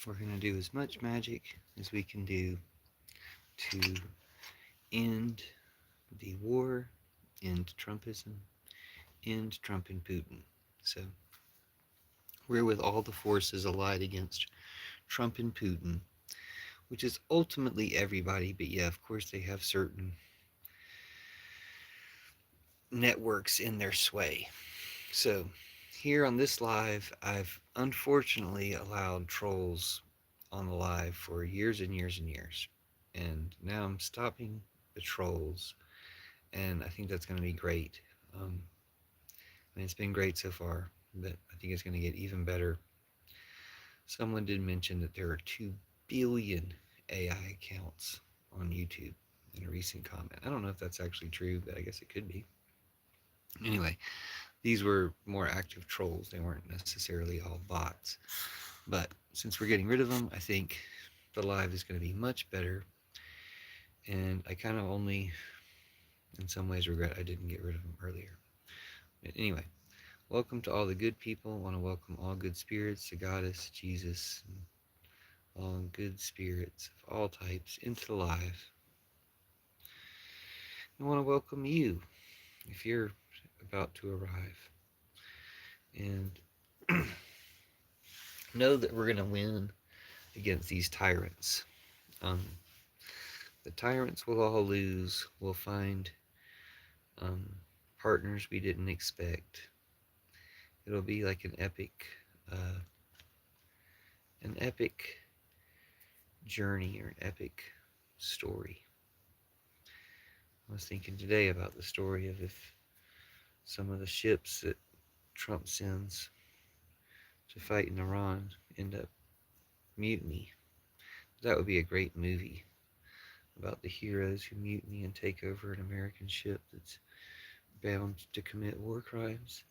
We're going to do as much magic as we can do to end the war, end Trumpism, end Trump and Putin. So we're with all the forces allied against Trump and Putin, which is ultimately everybody, but yeah, of course they have certain networks in their sway. So here on this live, I've unfortunately allowed trolls on the live for years and years and years. And now I'm stopping the trolls, and I think that's going to be great. I mean, it's been great so far, but I think it's going to get even better. Someone did mention that there are 2 billion AI accounts on YouTube in a recent comment. I don't know if that's actually true, but I guess it could be. Anyway, these were more active trolls. They weren't necessarily all bots. But since we're getting rid of them, I think the live is going to be much better. And I kind of only, in some ways, regret I didn't get rid of them earlier. But anyway, welcome to all the good people. I want to welcome all good spirits, the goddess, Jesus, and all good spirits of all types into the live. I want to welcome you if you're about to arrive. And know that we're going to win against these tyrants. Um, the tyrants will all lose. We'll find um, partners we didn't expect. It'll be like uh, an epic journey or an epic story. I was thinking today about the story of if some of the ships that Trump sends to fight in Iran end up mutiny. That would be a great movie about the heroes who mutiny and take over an American ship that's bound to commit war crimes.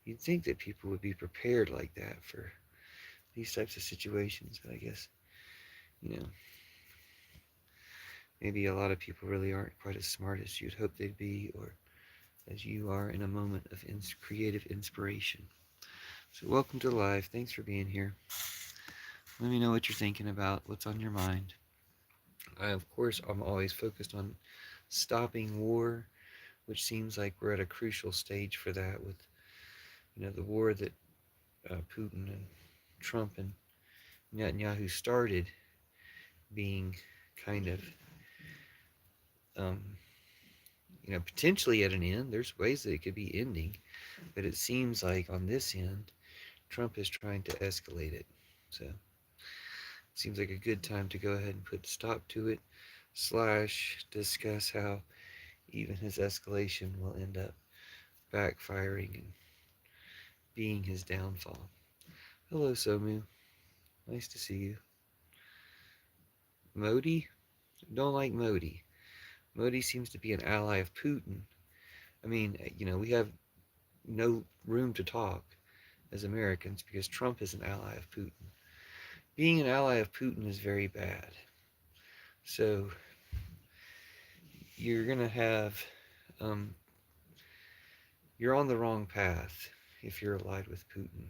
You'd think that people would be prepared like that for these types of situations, but I guess, you know, maybe a lot of people really aren't quite as smart as you'd hope they'd be, or as you are in a moment of creative inspiration. So, welcome to the live. Thanks for being here. Let me know what you're thinking about, what's on your mind. Of course, I'm always focused on stopping war, which seems like we're at a crucial stage for that with, the war that Putin and Trump and Netanyahu started being kind of, um, potentially at an end. There's ways that it could be ending, but it seems like on this end, Trump is trying to escalate it. So it seems like a good time to go ahead and put a stop to it, / discuss how even his escalation will end up backfiring and being his downfall. Hello, Somu. Nice to see you. Modi? Don't like Modi. Modi seems to be an ally of Putin. I mean, we have no room to talk as Americans because Trump is an ally of Putin. Being an ally of Putin is very bad. So you're going to have, um, you're on the wrong path if you're allied with Putin.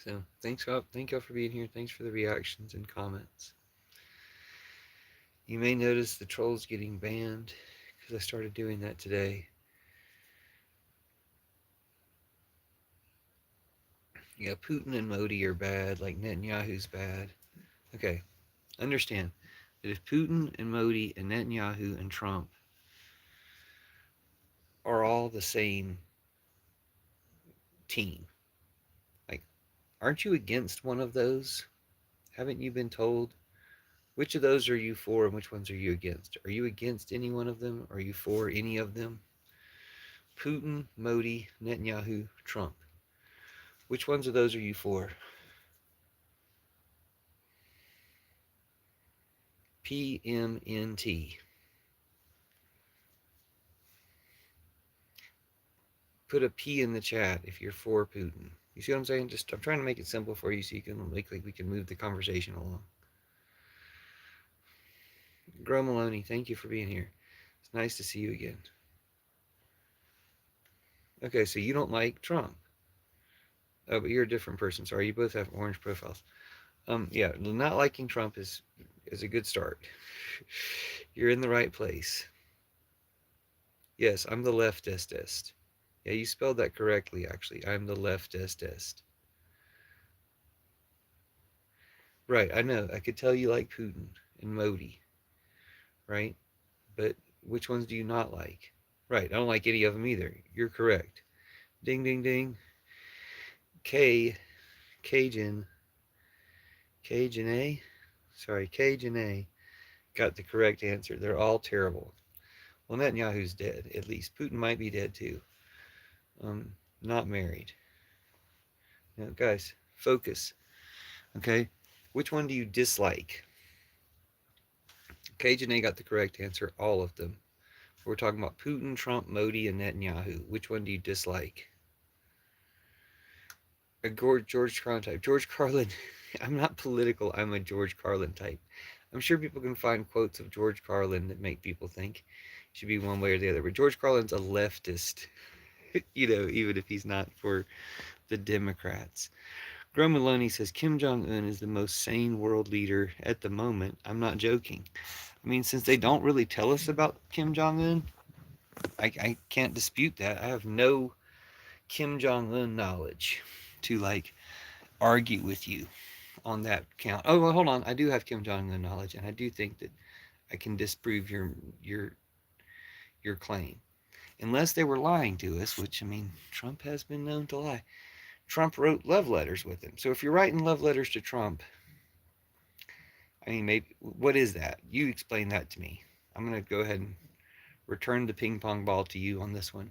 So thank y'all for being here. Thanks for the reactions and comments. You may notice the trolls getting banned because I started doing that today. Yeah, Putin and Modi are bad, like Netanyahu's bad. Okay, understand that if Putin and Modi and Netanyahu and Trump are all the same team, like, aren't you against one of those? Haven't you been told? Which of those are you for and which ones are you against? Are you against any one of them? Are you for any of them? Putin, Modi, Netanyahu, Trump. Which ones of those are you for? PMNT. Put a P in the chat if you're for Putin. You see what I'm saying? I'm trying to make it simple for you so you can make like we can move the conversation along. Grow Maloney, thank you for being here. It's nice to see you again. Okay, so you don't like Trump. Oh, but you're a different person. Sorry, you both have orange profiles. Yeah, not liking Trump is a good start. You're in the right place. Yes, I'm the leftist. Yeah, you spelled that correctly, actually. I'm the leftist. Right, I know. I could tell you like Putin and Modi, right? But which ones do you not like? Right, I don't like any of them either. You're correct. Ding, ding, ding. K, Cajun, Cajun A? Sorry, Cajun A got the correct answer. They're all terrible. Well, Netanyahu's dead, at least. Putin might be dead too. Not married. Now, guys, focus. Okay, which one do you dislike? Cajun A got the correct answer. All of them. We're talking about Putin, Trump, Modi, and Netanyahu. Which one do you dislike? A George Carlin type. George Carlin. I'm not political. I'm a George Carlin type. I'm sure people can find quotes of George Carlin that make people think it should be one way or the other. But George Carlin's a leftist, even if he's not for the Democrats. Gro Maloney says Kim Jong Un is the most sane world leader at the moment. I'm not joking. I mean, since they don't really tell us about Kim Jong Un, I can't dispute that. I have no Kim Jong Un knowledge to argue with you on that count. Oh, well, hold on. I do have Kim Jong Un knowledge, and I do think that I can disprove your your claim, unless they were lying to us. Which, I mean, Trump has been known to lie. Trump wrote love letters with him. So if you're writing love letters to Trump, I mean, maybe what is that? You explain that to me. I'm gonna go ahead and return the ping pong ball to you on this one.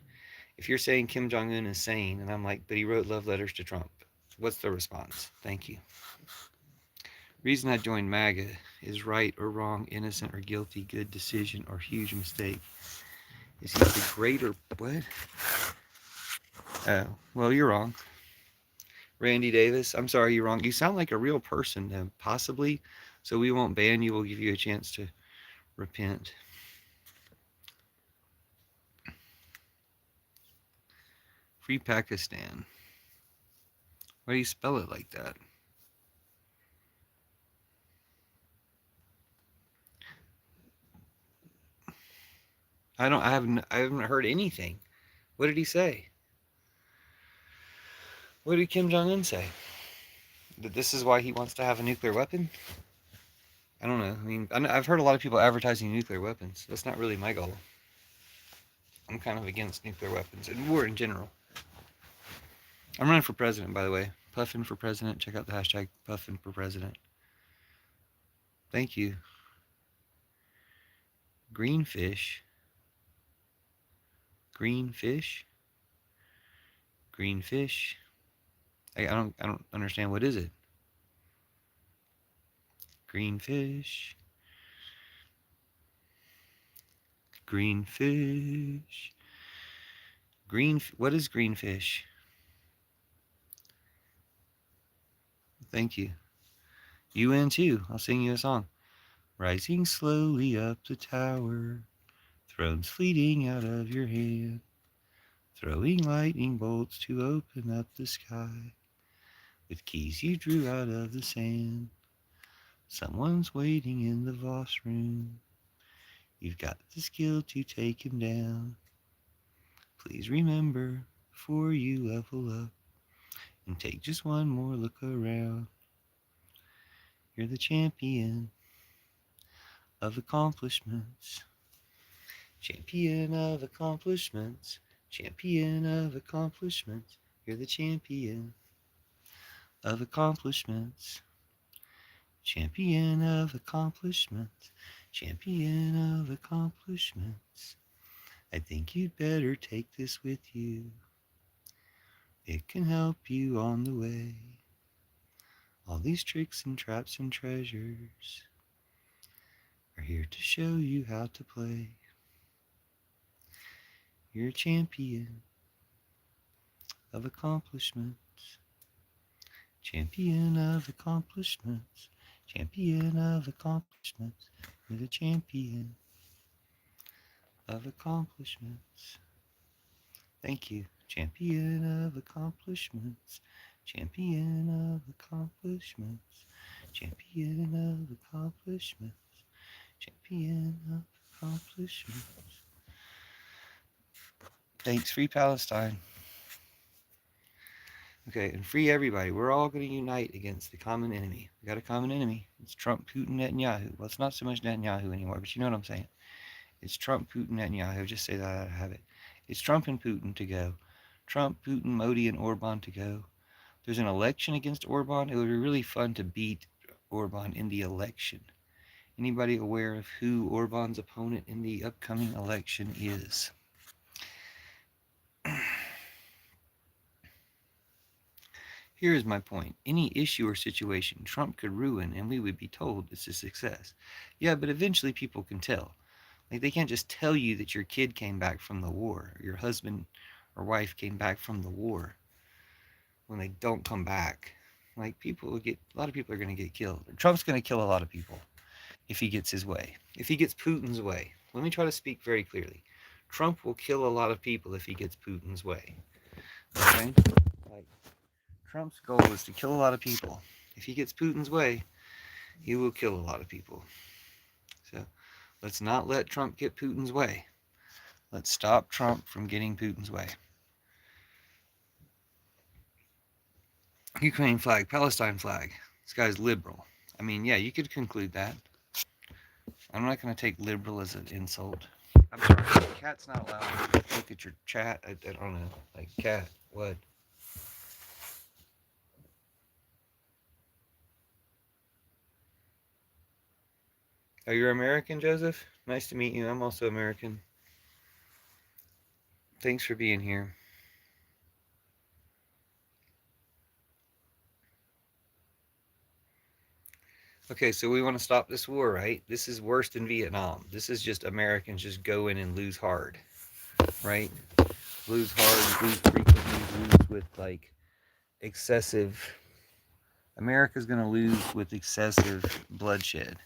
If you're saying Kim Jong Un is sane, and I'm like, but he wrote love letters to Trump, what's the response? Thank you. Reason I joined MAGA is right or wrong, innocent or guilty, good decision or huge mistake. Is he the greater what? Oh, well, you're wrong. Randy Davis, I'm sorry, you're wrong. You sound like a real person, possibly. So we won't ban you. We'll give you a chance to repent. Free Pakistan. Why do you spell it like that? I don't. I haven't heard anything. What did he say? What did Kim Jong Un say? That this is why he wants to have a nuclear weapon? I don't know. I mean, I've heard a lot of people advertising nuclear weapons. That's not really my goal. I'm kind of against nuclear weapons and war in general. I'm running for president, by the way. Puffin for president. Check out the hashtag Puffin for president. Thank you. Greenfish. Greenfish. Greenfish. I don't understand. What is it? Greenfish. Greenfish. What is greenfish? Thank you. You in too. I'll sing you a song. Rising slowly up the tower, thrones fleeting out of your hand, throwing lightning bolts to open up the sky, with keys you drew out of the sand. Someone's waiting in the Voss room. You've got the skill to take him down. Please remember, before you level up, and take just one more look around. You're the champion of accomplishments. Champion of accomplishments. Champion of accomplishments. You're the champion of accomplishments. Champion of accomplishments. Champion of accomplishments. I think you'd better take this with you. It can help you on the way. All these tricks and traps and treasures are here to show you how to play. You're a champion of accomplishments. Champion of accomplishments. Champion of accomplishments. You're the champion of accomplishments. Thank you. champion of accomplishments, champion of accomplishments, champion of accomplishments, champion of accomplishments. Thanks, free Palestine. Okay, and free everybody. We're all going to unite against the common enemy. We got a common enemy. It's Trump, Putin, Netanyahu. Well, it's not so much Netanyahu anymore, but you know what I'm saying. It's Trump, Putin, Netanyahu. Just say that out of habit. It's Trump and Putin to go. Trump, Putin, Modi, and Orban to go. There's an election against Orban. It would be really fun to beat Orban in the election. Anybody aware of who Orban's opponent in the upcoming election is? Here is my point. Any issue or situation Trump could ruin and we would be told it's a success. Yeah, but eventually people can tell. Like, they can't just tell you that your kid came back from the war, or your husband or wife came back from the war when they don't come back. Like, a lot of people are going to get killed. Trump's going to kill a lot of people if he gets his way. If he gets Putin's way. Let me try to speak very clearly. Trump will kill a lot of people if he gets Putin's way. Okay? Like, Trump's goal is to kill a lot of people. If he gets Putin's way, he will kill a lot of people. So let's not let Trump get Putin's way. Let's stop Trump from getting Putin's way. Ukraine flag, Palestine flag. This guy's liberal. I mean, yeah, you could conclude that. I'm not going to take liberal as an insult. I'm sorry, the cat's not allowed to look at your chat. I don't know. Like, cat, what? Are you American, Joseph? Nice to meet you. I'm also American. Thanks for being here. Okay, so we want to stop this war, right? This is worse than Vietnam. This is just Americans just go in and lose hard, right? Lose hard, lose frequently, lose with like excessive. America's going to lose with excessive bloodshed.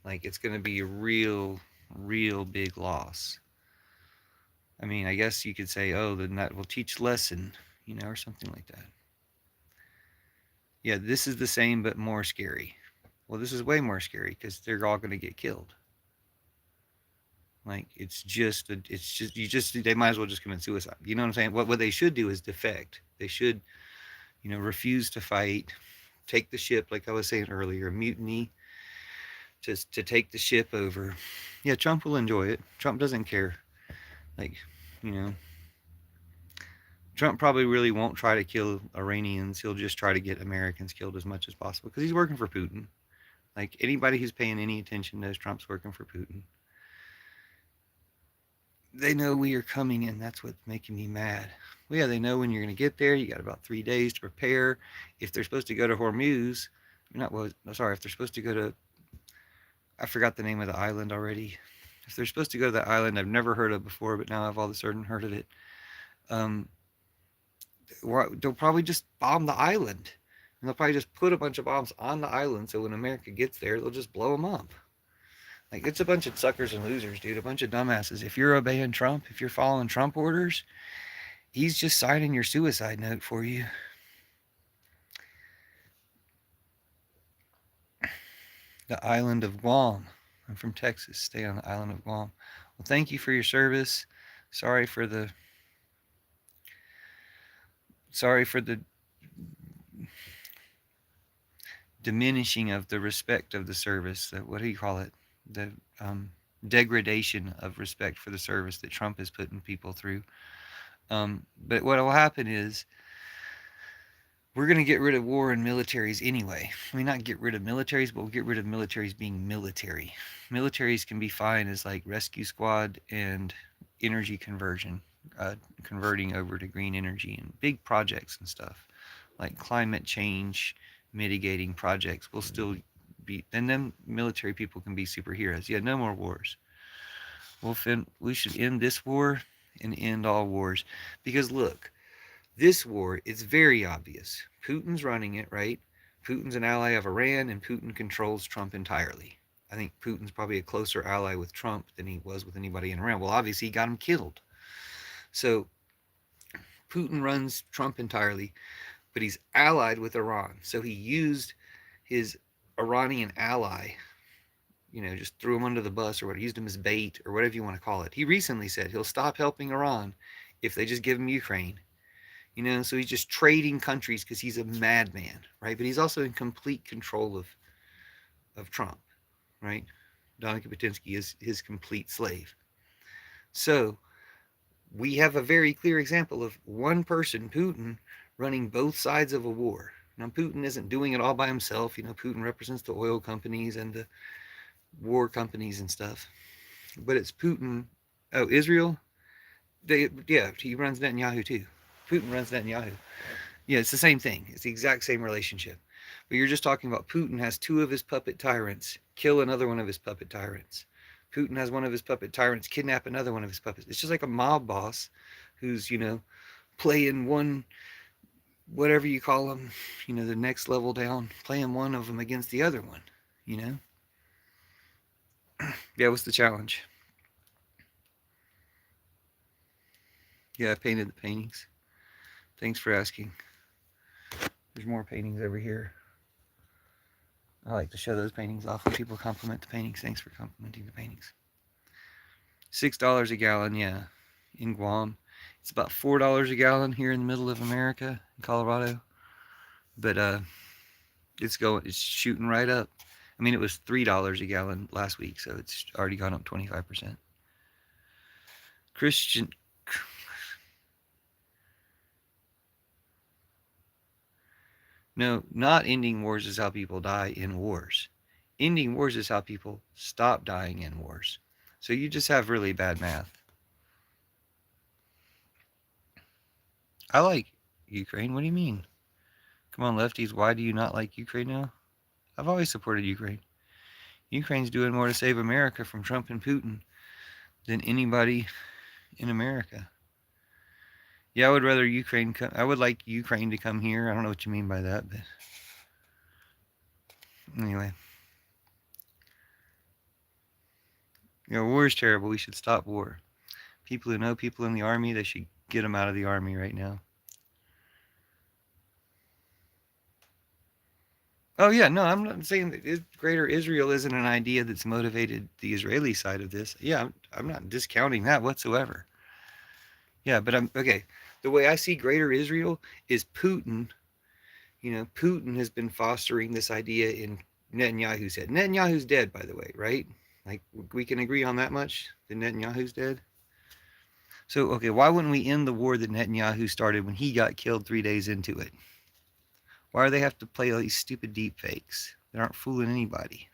Like, it's going to be a real big loss. I mean, I guess you could say, oh, then that will teach lesson, or something like that. Yeah, this is the same but more scary. Well, this is way more scary because they're all going to get killed. Like, they might as well just commit suicide. You know what I'm saying? What they should do is defect. They should, refuse to fight, take the ship, like I was saying earlier, mutiny, just to take the ship over. Yeah, Trump will enjoy it. Trump doesn't care. Like, you know, Trump probably really won't try to kill Iranians. He'll just try to get Americans killed as much as possible because he's working for Putin. Like, anybody who's paying any attention knows Trump's working for Putin. They know we are coming, and that's what's making me mad. Well, yeah, they know when you're going to get there. You got about 3 days to prepare. If they're supposed to go to Hormuz, if they're supposed to go to, I forgot the name of the island already. If they're supposed to go to that island I've never heard of before, but now I've all of a sudden heard of it, they'll probably just bomb the island. And they'll probably just put a bunch of bombs on the island so when America gets there, they'll just blow them up. Like, it's a bunch of suckers and losers, dude. A bunch of dumbasses. If you're obeying Trump, if you're following Trump orders, he's just signing your suicide note for you. The island of Guam. I'm from Texas. Stay on the island of Guam. Well, thank you for your service. Sorry for the diminishing of the respect of the service. What do you call it? The degradation of respect for the service that Trump is putting people through. But what will happen is we're going to get rid of war and militaries anyway. I mean, not get rid of militaries, but we'll get rid of militaries being military. Militaries can be fine as like rescue squad and energy conversion, converting over to green energy and big projects and stuff like climate change mitigating projects will still be, and then military people can be superheroes. Yeah, no more wars. We should end this war and end all wars. Because look, this war is very obvious. Putin's running it, right? Putin's an ally of Iran, and Putin controls Trump entirely. I think Putin's probably a closer ally with Trump than he was with anybody in Iran. Well, obviously, he got him killed. So Putin runs Trump entirely, but he's allied with Iran. So he used his Iranian ally, just threw him under the bus or what, used him as bait or whatever you want to call it. He recently said he'll stop helping Iran if they just give him Ukraine. So he's just trading countries because he's a madman, right? But he's also in complete control of Trump, right? Donica Patinsky is his complete slave. So we have a very clear example of one person, Putin, running both sides of a war. Now, Putin isn't doing it all by himself. Putin represents the oil companies and the war companies and stuff. But it's Putin. Oh, Israel? Yeah, he runs Netanyahu too. Putin runs Netanyahu. Yeah, it's the same thing. It's the exact same relationship. But you're just talking about Putin has two of his puppet tyrants kill another one of his puppet tyrants. Putin has one of his puppet tyrants kidnap another one of his puppets. It's just like a mob boss who's, playing one, whatever you call them, the next level down, playing one of them against the other one, you know? Yeah, what's the challenge? Yeah, I painted the paintings. Thanks for asking. There's more paintings over here. I like to show those paintings off when people compliment the paintings. Thanks for complimenting the paintings. $6 a gallon, yeah, in Guam. It's about $4 a gallon here in the middle of America, in Colorado. But it's shooting right up. I mean, it was $3 a gallon last week, so it's already gone up 25%. Christian. No, not ending wars is how people die in wars. Ending wars is how people stop dying in wars. So you just have really bad math. I like Ukraine. What do you mean? Come on, lefties, why do you not like Ukraine now? I've always supported Ukraine. Ukraine's doing more to save America from Trump and Putin than anybody in America. Yeah, I would rather Ukraine come. I would like Ukraine to come here. I don't know what you mean by that, but anyway. War is terrible. We should stop war. People who know people in the army, they should get them out of the army right now. Oh, yeah, no, I'm not saying that greater Israel isn't an idea that's motivated the Israeli side of this. Yeah, I'm not discounting that whatsoever. Yeah, but okay. The way I see greater Israel is Putin. Putin has been fostering this idea in Netanyahu's head. Netanyahu's dead, by the way, right? Like, we can agree on that much? That Netanyahu's dead? So, okay, why wouldn't we end the war that Netanyahu started when he got killed 3 days into it? Why do they have to play all these stupid deep fakes that aren't fooling anybody?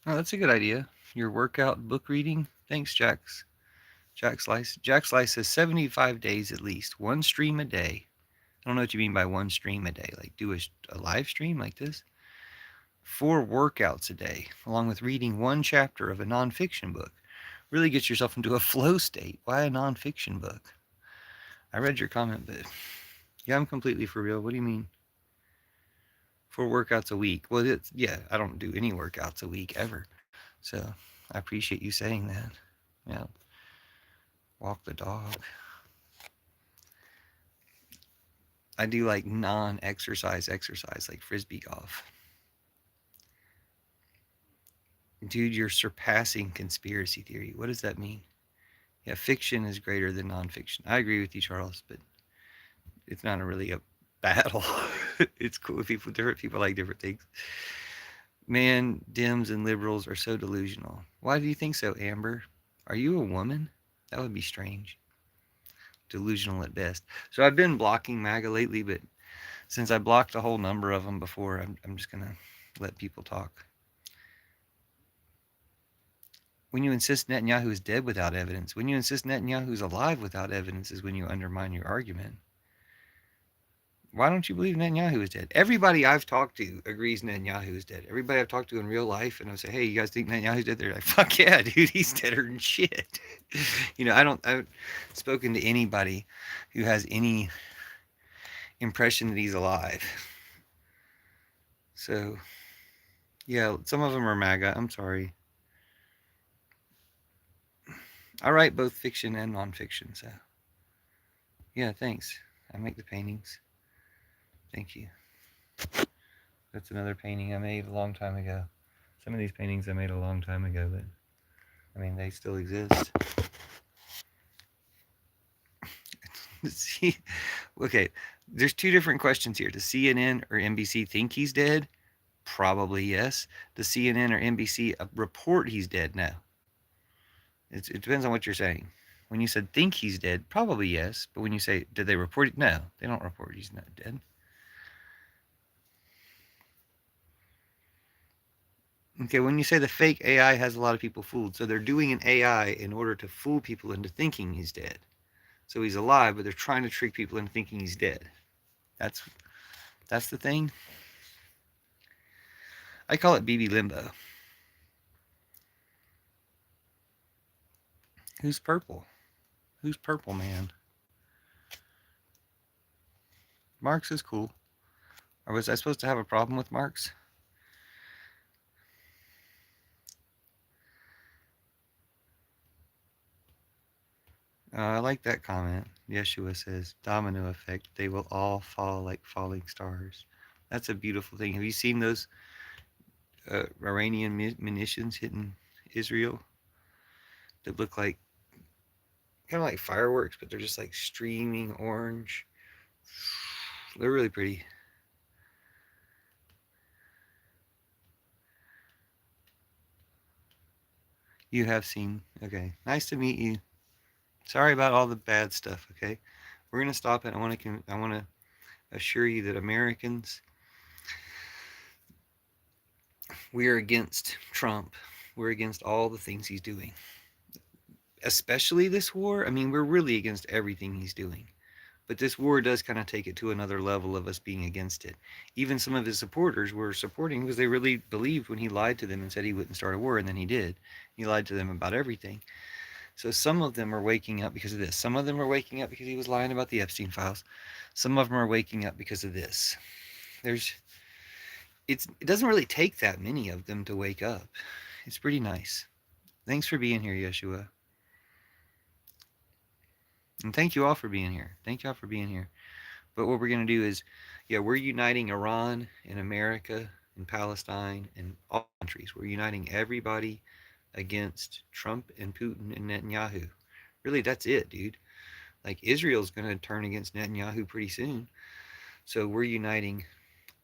Oh, that's a good idea. Your workout book reading? Thanks, Jack Slice. Jack Slice says 75 days at least. One stream a day. I don't know what you mean by one stream a day. Like do a live stream like this? 4 workouts a day, along with reading one chapter of a nonfiction book. Really gets yourself into a flow state. Why a nonfiction book? I read your comment, but yeah, I'm completely for real. What do you mean? 4 workouts a week. Well, I don't do any workouts a week ever. So I appreciate you saying that. Yeah. Walk the dog. I do like non-exercise like frisbee golf. Dude, you're surpassing conspiracy theory. What does that mean? Yeah, fiction is greater than nonfiction. I agree with you, Charles, but it's not really a battle. It's cool. Different people like different things. Man, Dems and liberals are so delusional. Why do you think so, Amber? Are you a woman? That would be strange. Delusional at best. So I've been blocking MAGA lately, but since I blocked a whole number of them before, I'm just going to let people talk. When you insist Netanyahu is dead without evidence, when you insist Netanyahu is alive without evidence is when you undermine your argument. Why don't you believe Netanyahu is dead? Everybody I've talked to agrees Netanyahu is dead. Everybody I've talked to in real life, and I say, hey, you guys think Netanyahu's dead? They're like, fuck yeah, dude, he's deader than shit. I haven't spoken to anybody who has any impression that he's alive. So, Yeah, some of them are MAGA. I'm sorry. I write both fiction and nonfiction, so yeah, thanks. I make the paintings. Thank you. That's another painting I made a long time ago. Some of these paintings I made a long time ago, but I mean, they still exist. See, okay, there's two different questions here. Does CNN or NBC think he's dead? Probably yes. Does CNN or NBC report he's dead? No. It depends on what you're saying. When you said think he's dead, probably yes. But when you say did they report it? No, they don't report he's not dead. Okay, when you say the fake AI has a lot of people fooled, so they're doing an AI in order to fool people into thinking he's dead. So he's alive, but they're trying to trick people into thinking he's dead. That's that's the thing. I call it BB limbo. Who's purple? Who's purple, man? Marx is cool. Or was I supposed to have a problem with Marx? I like that comment. Yeshua says, domino effect. They will all fall like falling stars. That's a beautiful thing. Have you seen those Iranian munitions hitting Israel that look like kind of like fireworks, but they're just like streaming orange? They're really pretty. You have seen. Okay. Nice to meet you. Sorry about all the bad stuff, okay? We're going to stop it. I want to assure you that Americans, we are against Trump. We're against all the things he's doing. Especially this war. I mean, we're really against everything he's doing. But this war does kind of take it to another level of us being against it. Even some of his supporters were supporting because they really believed when he lied to them and said he wouldn't start a war, and then he did. He lied to them about everything. So some of them are waking up because of this. Some of them are waking up because he was lying about the Epstein files. Some of them are waking up because of this. There's it doesn't really take that many of them to wake up. It's pretty nice. Thanks for being here, Yeshua. And thank you all for being here. Thank you all for being here. But what we're going to do is, yeah, we're uniting Iran and America and Palestine and all countries. We're uniting everybody against Trump and Putin and Netanyahu. Really, that's it, dude. Like, Israel's going to turn against Netanyahu pretty soon. So we're uniting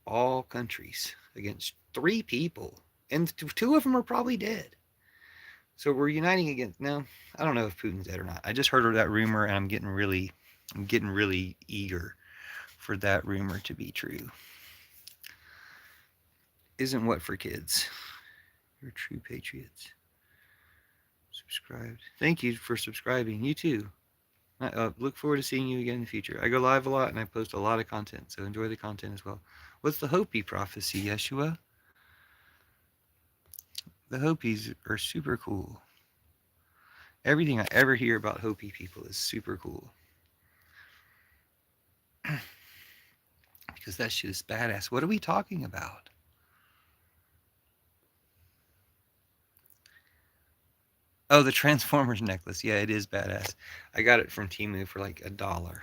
all countries against three people. And two of them are probably dead. So we're uniting against. Now, I don't know if Putin's dead or not. I just heard that rumor, and I'm getting really eager for that rumor to be true. Isn't what for kids. You're true patriots. Subscribed. Thank you for subscribing. You too. I look forward to seeing you again in the future. I go live a lot and I post a lot of content, so enjoy the content as well. What's the Hopi prophecy, Yeshua? The Hopis are super cool. Everything I ever hear about Hopi people is super cool. Because that shit is badass. What are we talking about? Oh, the Transformers necklace. Yeah, it is badass. I got it from Temu for like $1.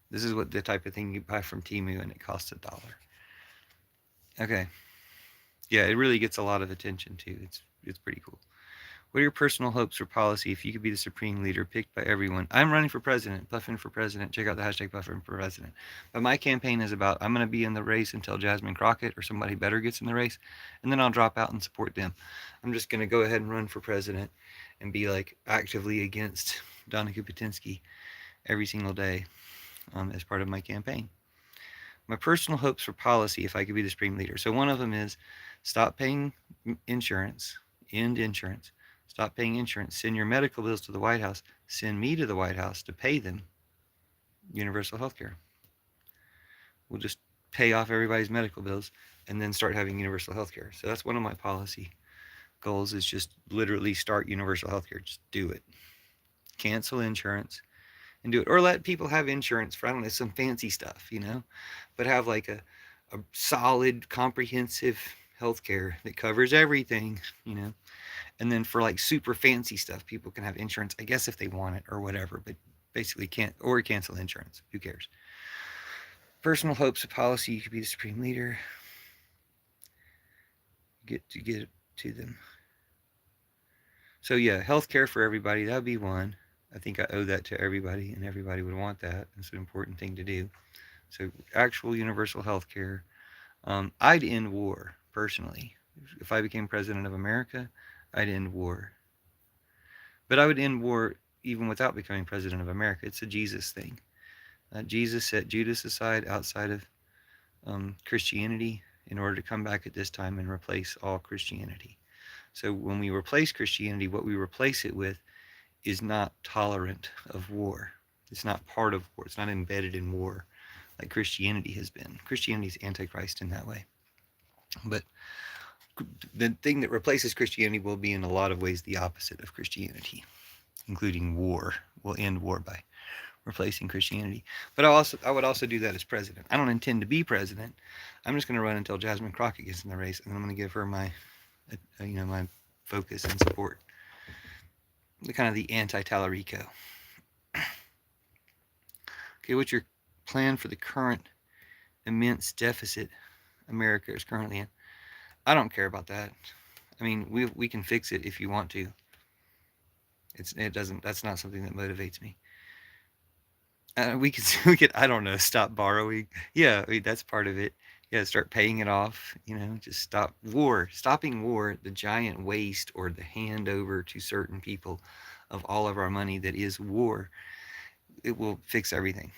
This is what the type of thing you buy from Temu and it costs $1. Okay. Yeah, it really gets a lot of attention too. It's pretty cool. What are your personal hopes for policy if you could be the supreme leader picked by everyone? I'm running for president. Puffin for president. Check out the hashtag Puffin for president. But my campaign is about I'm going to be in the race until Jasmine Crockett or somebody better gets in the race, and then I'll drop out and support them. I'm just going to go ahead and run for president and be like actively against Donna Kupatinsky every single day as part of my campaign. My personal hopes for policy if I could be the supreme leader. So one of them is stop paying insurance, end insurance. Stop paying insurance. Send your medical bills to the White House. Send me to the White House to pay them universal health care. We'll just pay off everybody's medical bills and then start having universal health care. So that's one of my policy goals is just literally start universal health care. Just do it. Cancel insurance and do it. Or let people have insurance for, I don't know, some fancy stuff, but have like a solid, comprehensive healthcare that covers everything, you know. And then for like super fancy stuff, people can have insurance, I guess, if they want it or whatever, but basically can't, or cancel insurance. Who cares? Personal hopes of policy, you could be the supreme leader. Get to them. So yeah, healthcare for everybody, that would be one. I think I owe that to everybody, and everybody would want that. It's an important thing to do. So actual universal healthcare. I'd end war personally. If I became president of America, I'd end war. But I would end war even without becoming president of America. It's a Jesus thing. Jesus set Judas aside outside of Christianity in order to come back at this time and replace all Christianity. So when we replace Christianity, what we replace it with is not tolerant of war. It's not part of war. It's not embedded in war like Christianity has been. Christianity is antichrist in that way. But the thing that replaces Christianity will be in a lot of ways the opposite of Christianity, including war. We'll end war by replacing Christianity. But I would also do that as president. I don't intend to be president. I'm just going to run until Jasmine Crockett gets in the race, and then I'm going to give her my, my focus and support. The kind of the anti-Tallarico. Okay, what's your plan for the current immense deficit America is currently in? I don't care about that. I mean, we can fix it if you want to. That's not something that motivates me. We could I don't know, stop borrowing. Yeah, I mean, that's part of it. Yeah, start paying it off. Just stop war. Stopping war, the giant waste or the handover to certain people of all of our money that is war, it will fix everything.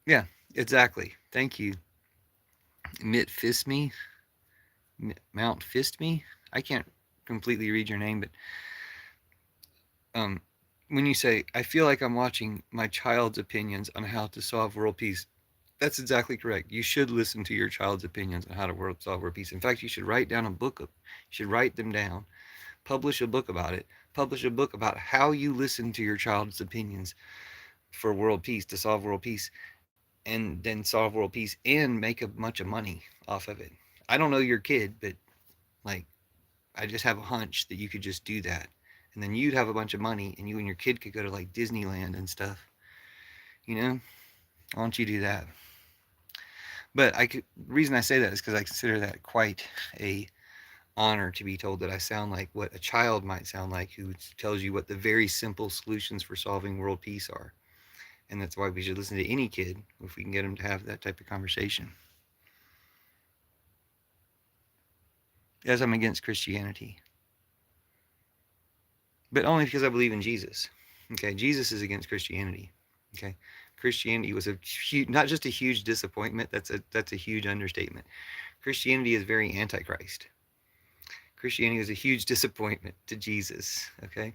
Yeah, exactly. Thank you. Mount Fist Me. I can't completely read your name, but when you say, I feel like I'm watching my child's opinions on how to solve world peace, that's exactly correct. You should listen to your child's opinions on how to solve world peace. In fact, you should write down a book. You should write them down. Publish a book about it. Publish a book about how you listen to your child's opinions for world peace, to solve world peace, and then solve world peace and make a bunch of money off of it. I don't know your kid, but like, I just have a hunch that you could just do that. And then you'd have a bunch of money, and you and your kid could go to like Disneyland and stuff. Why don't you do that? But the reason I say that is because I consider that quite a honor to be told that I sound like what a child might sound like, who tells you what the very simple solutions for solving world peace are. And that's why we should listen to any kid if we can get them to have that type of conversation. Yes, I'm against Christianity, but only because I believe in Jesus. Okay, Jesus is against Christianity. Okay, Christianity was not just a huge disappointment. That's a huge understatement. Christianity is very antichrist. Christianity was a huge disappointment to Jesus. Okay,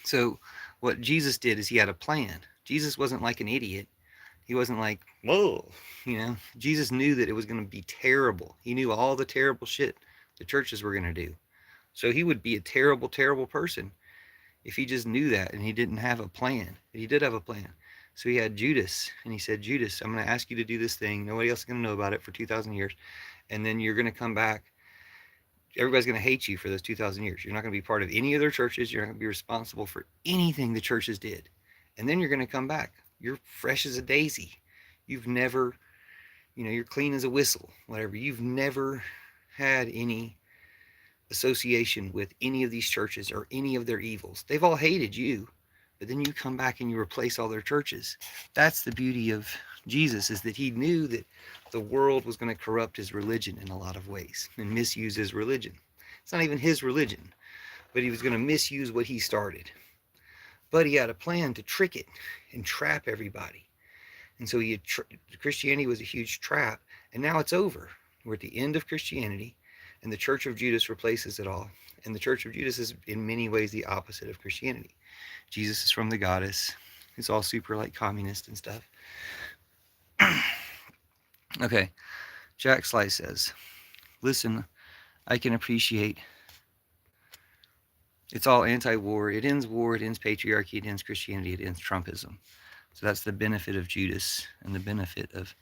so what Jesus did is he had a plan. Jesus wasn't like an idiot. He wasn't like, whoa, Jesus knew that it was going to be terrible. He knew all the terrible shit the churches were going to do. So he would be a terrible, terrible person if he just knew that and he didn't have a plan. But he did have a plan. So he had Judas, and he said, Judas, I'm going to ask you to do this thing. Nobody else is going to know about it for 2,000 years. And then you're going to come back. Everybody's going to hate you for those 2,000 years. You're not going to be part of any of their churches. You're not going to be responsible for anything the churches did. And then you're going to come back. You're fresh as a daisy. You've never, you're clean as a whistle, whatever. You've never had any association with any of these churches or any of their evils. They've all hated you, but then you come back and you replace all their churches. That's the beauty of Jesus, is that he knew that the world was going to corrupt his religion in a lot of ways and misuse his religion. It's not even his religion, but he was going to misuse what he started. But he had a plan to trick it and trap everybody. And so Christianity was a huge trap, and now it's over. We're at the end of Christianity, and the Church of Judas replaces it all. And the Church of Judas is in many ways the opposite of Christianity. Jesus is from the goddess. It's all super like communist and stuff. Okay, Jack Slice says, listen, I can appreciate it's all anti-war. It ends war, it ends patriarchy, it ends Christianity, it ends Trumpism. So that's the benefit of Judas and the benefit of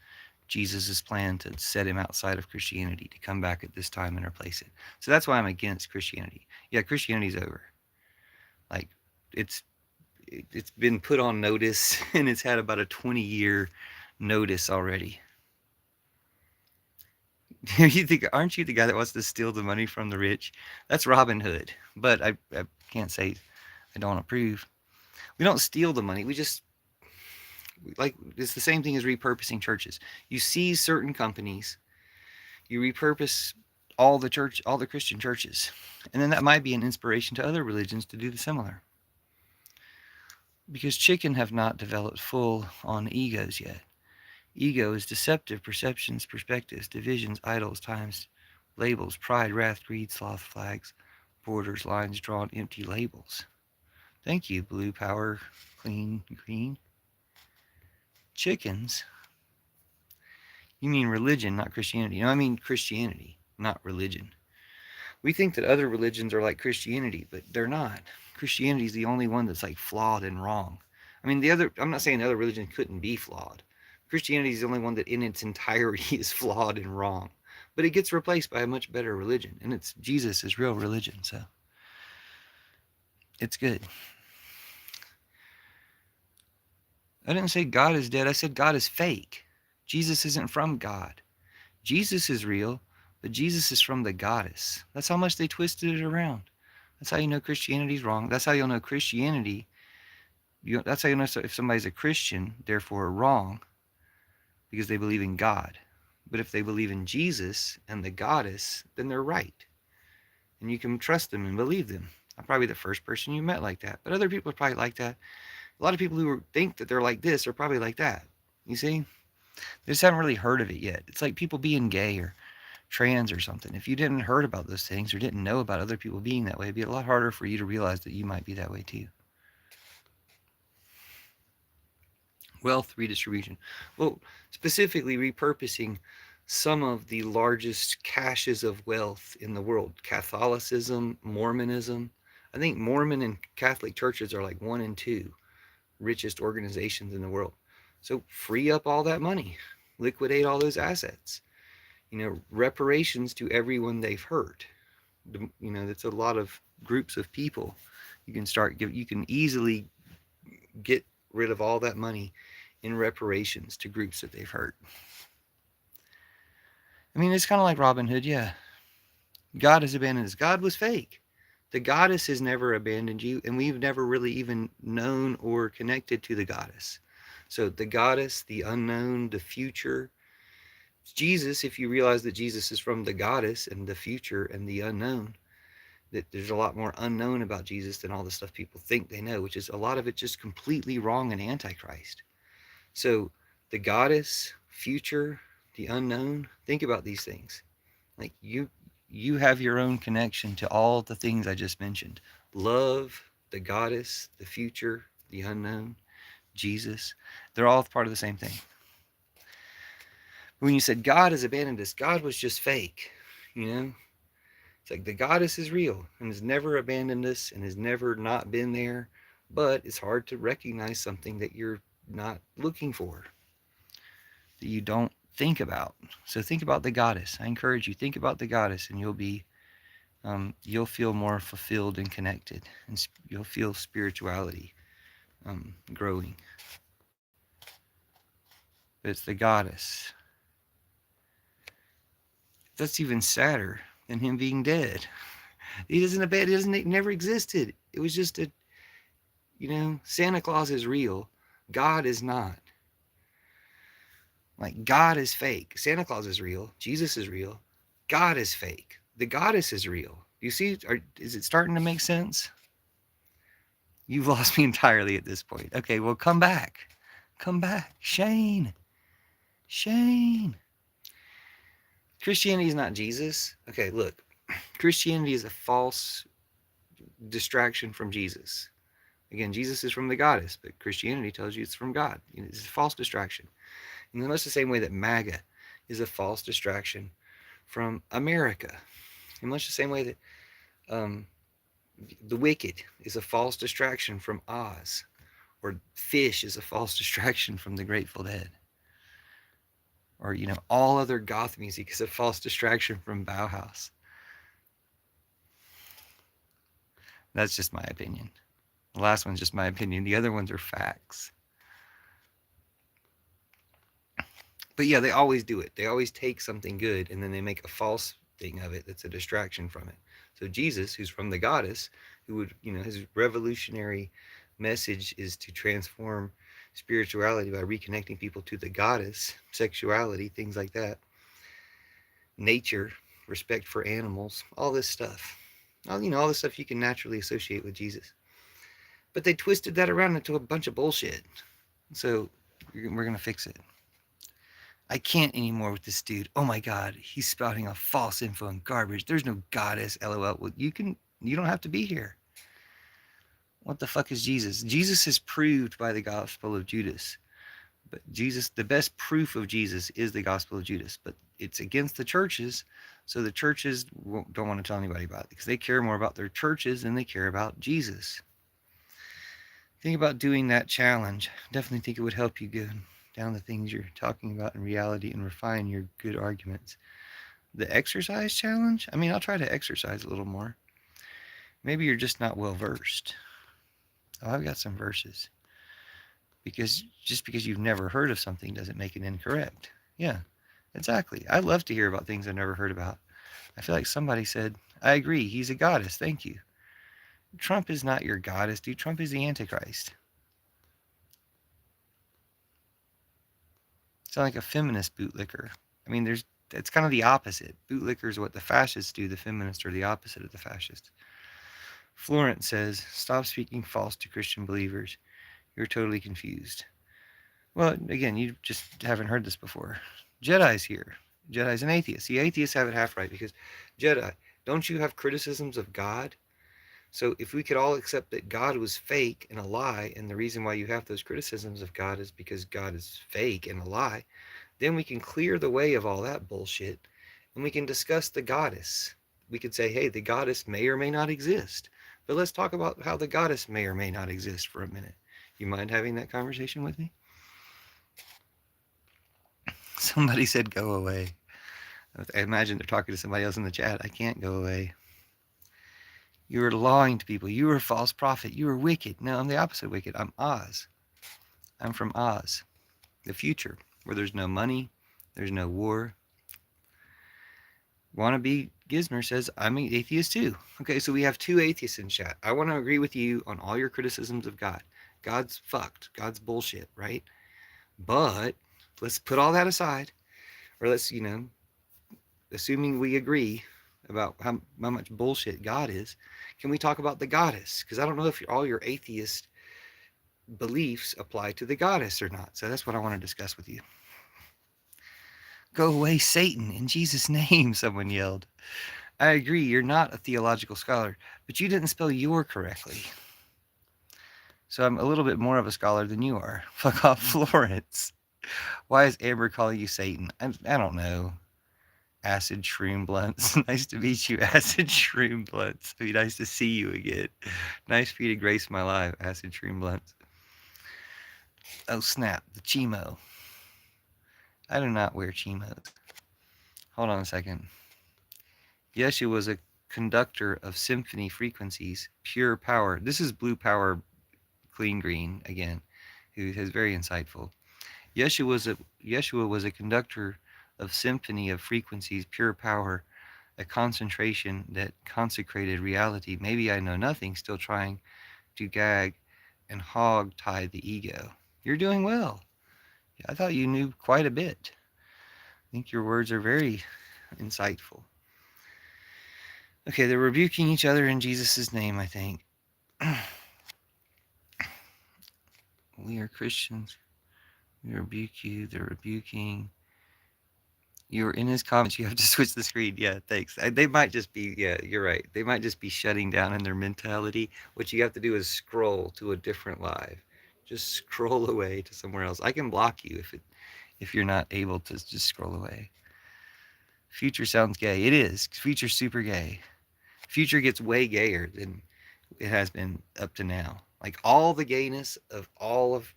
Jesus' plan to set him outside of Christianity, to come back at this time and replace it. So that's why I'm against Christianity. Yeah, Christianity's over. Like, it's it's been put on notice, and it's had about a 20-year notice already. You think, aren't you the guy that wants to steal the money from the rich? That's Robin Hood. But I can't say I don't approve. We don't steal the money. We just, like, it's the same thing as repurposing churches. You see certain companies, you repurpose all the Christian churches, and then that might be an inspiration to other religions to do the similar. Because chicken have not developed full on egos yet. Ego is deceptive perceptions, perspectives, divisions, idols, times, labels, pride, wrath, greed, sloth, flags, borders, lines drawn, empty labels. Thank you, blue power, clean, green. Chickens? You mean religion, not Christianity. No, I mean Christianity, not religion. We think that other religions are like Christianity, but they're not. Christianity is the only one that's like flawed and wrong. I mean, I'm not saying the other religion couldn't be flawed. Christianity is the only one that in its entirety is flawed and wrong. But it gets replaced by a much better religion, and it's Jesus' real religion, so it's good. I didn't say God is dead. I said God is fake. Jesus isn't from God. Jesus is real, but Jesus is from the goddess. That's how much they twisted it around. That's how you know Christianity's wrong. That's how you'll know Christianity. That's how you know if somebody's a Christian, therefore wrong, because they believe in God. But if they believe in Jesus and the goddess, then they're right. And you can trust them and believe them. I'm probably the first person you met like that. But other people are probably like that. A lot of people who think that they're like this are probably like that. You see? They just haven't really heard of it yet. It's like people being gay or trans or something. If you didn't heard about those things or didn't know about other people being that way, it'd be a lot harder for you to realize that you might be that way too. Wealth redistribution. Well, specifically repurposing some of the largest caches of wealth in the world. Catholicism, Mormonism. I think Mormon and Catholic churches are like 1 and 2 richest organizations in the world. So free up all that money. Liquidate all those assets. Reparations to everyone they've hurt. That's a lot of groups of people. You can easily get rid of all that money in reparations to groups that they've hurt. I mean, it's kind of like Robin Hood, yeah. God has abandoned us. God was fake. The goddess has never abandoned you, and we've never really even known or connected to the goddess. So the goddess, the unknown, the future. Jesus, if you realize that Jesus is from the goddess and the future and the unknown, that there's a lot more unknown about Jesus than all the stuff people think they know, which is a lot of it just completely wrong and antichrist. So the goddess, future, the unknown, think about these things. Like you have your own connection to all the things I just mentioned. Love, the goddess, the future, the unknown, Jesus. They're all part of the same thing. When you said God has abandoned us, God was just fake. It's like the goddess is real and has never abandoned us and has never not been there. But it's hard to recognize something that you're not looking for, that you don't think about. So think about the goddess. I encourage you, think about the goddess, and you'll feel more fulfilled and connected, and you'll feel spirituality growing. But it's the goddess. That's even sadder than him being dead. It never existed. It was just Santa Claus is real. God is not. Like, God is fake. Santa Claus is real. Jesus is real. God is fake. The goddess is real. You see, is it starting to make sense? You've lost me entirely at this point. Okay, well, come back. Come back. Shane. Christianity is not Jesus. Okay, look. Christianity is a false distraction from Jesus. Again, Jesus is from the goddess, but Christianity tells you it's from God. It's a false distraction. In much the same way that MAGA is a false distraction from America. In much the same way that the wicked is a false distraction from Oz, or fish is a false distraction from the Grateful Dead, Or, all other goth music is a false distraction from Bauhaus. That's just my opinion. The last one's just my opinion. The other ones are facts. But yeah, they always do it. They always take something good and then they make a false thing of it that's a distraction from it. So Jesus, who's from the goddess, who would, his revolutionary message is to transform spirituality by reconnecting people to the goddess, sexuality, things like that, nature, respect for animals, all this stuff. All this stuff you can naturally associate with Jesus. But they twisted that around into a bunch of bullshit. So we're going to fix it. I can't anymore with this dude. Oh my God, he's spouting off false info and garbage. There's no goddess, LOL. Well, you don't have to be here. What the fuck is Jesus? Jesus is proved by the Gospel of Judas. But Jesus, the best proof of Jesus is the Gospel of Judas. But it's against the churches, so the churches don't want to tell anybody about it because they care more about their churches than they care about Jesus. Think about doing that challenge. Definitely think it would help you go down the things you're talking about in reality and refine your good arguments. The exercise challenge? I mean, I'll try to exercise a little more. Maybe you're just not well versed. Oh, I've got some verses. Because just because you've never heard of something doesn't make it incorrect. Yeah, exactly. I'd love to hear about things I've never heard about. I feel like somebody said, I agree, he's a goddess, thank you. Trump is not your goddess, dude. Trump is the Antichrist. Sound like a feminist bootlicker. I mean, it's kind of the opposite. Bootlickers are what the fascists do. The feminists are the opposite of the fascists. Florence says, stop speaking false to Christian believers. You're totally confused. Well, again, you just haven't heard this before. Jedi's here. Jedi's an atheist. The atheists have it half right because, Jedi, don't you have criticisms of God? So if we could all accept that God was fake and a lie, and the reason why you have those criticisms of God is because God is fake and a lie, then we can clear the way of all that bullshit and we can discuss the goddess. We could say, hey, the goddess may or may not exist. But let's talk about how the goddess may or may not exist for a minute. You mind having that conversation with me? Somebody said go away. I imagine they're talking to somebody else in the chat. I can't go away. You are lying to people. You are a false prophet. You are wicked. No, I'm the opposite of wicked. I'm Oz. I'm from Oz, the future, where there's no money, there's no war. Wannabe Gizmer says, I'm an atheist too. Okay, so we have two atheists in chat. I want to agree with you on all your criticisms of God. God's fucked. God's bullshit, right? But let's put all that aside. Or let's, assuming we agree about how much bullshit God is, can we talk about the goddess? Because I don't know if all your atheist beliefs apply to the goddess or not. So that's what I want to discuss with you. Go away, Satan, in Jesus' name, someone yelled. I agree, you're not a theological scholar, but you didn't spell your correctly. So I'm a little bit more of a scholar than you are. Fuck off, Florence. Why is Amber calling you Satan? I don't know. Acid Shroom Blunts. Nice to meet you, Acid Shroom Blunts. It'd be nice to see you again. Nice for you to grace my life, Acid Shroom Blunts. Oh snap, the Chimo. I do not wear Chimos. Hold on a second. Yeshua was a conductor of symphony frequencies, pure power. This is Blue Power Clean Green again, who is very insightful. Yeshua was a conductor of symphony of frequencies, pure power, a concentration that consecrated reality. Maybe I know nothing, still trying to gag and hog tie the ego. You're doing well. I thought you knew quite a bit. I think your words are very insightful. Okay, they're rebuking each other in Jesus' name, I think. We are Christians. We rebuke you. They're rebuking. You're in his comments. You have to switch the screen. Yeah, thanks. They might just be, yeah, you're right. They might just be shutting down in their mentality. What you have to do is scroll to a different live. Just scroll away to somewhere else. I can block you if you're not able to just scroll away. Future sounds gay. It is. Future's super gay. Future gets way gayer than it has been up to now. Like all the gayness of all of